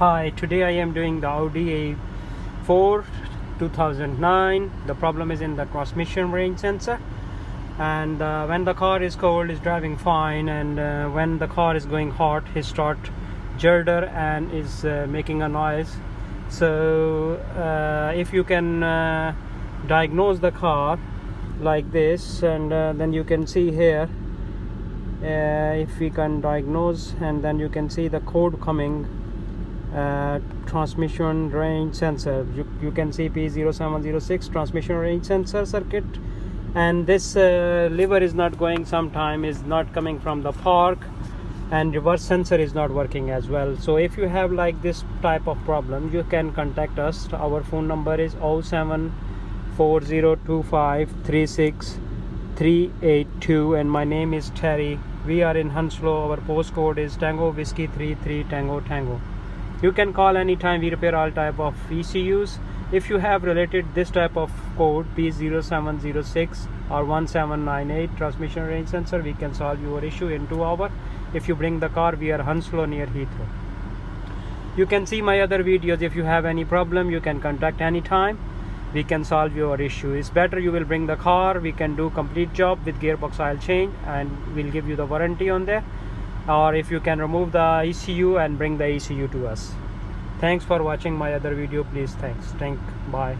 Hi, today I am doing the Audi A4 2009. The problem is in the transmission range sensor, and when the car is cold it's driving fine, and when the car is going hot it start judder and is making a noise. So if you can diagnose the car like this, and then you can see here, if we can diagnose, and then you can see the code coming, transmission range sensor. You can see P0706 transmission range sensor circuit, and this lever is not going, sometime is not coming from the park, and reverse sensor is not working as well. So if you have like this type of problem, you can contact us. Our phone number is 07402536382, and my name is Terry. We are in Hounslow. Our postcode is Tango Whiskey 33 Tango Tango. You can call anytime. We repair all type of ECUs. If you have related this type of code P0706 or 1798 transmission range sensor, we can solve your issue in 2 hours. If you bring the car, we are Hounslow near Heathrow. You can see my other videos. If you have any problem, you can contact anytime. We can solve your issue. It's better you will bring the car. We can do complete job with gearbox oil change, and we'll give you the warranty on there. Or if you can remove the ECU and bring the ECU to us. Thanks for watching my other video. Please, bye.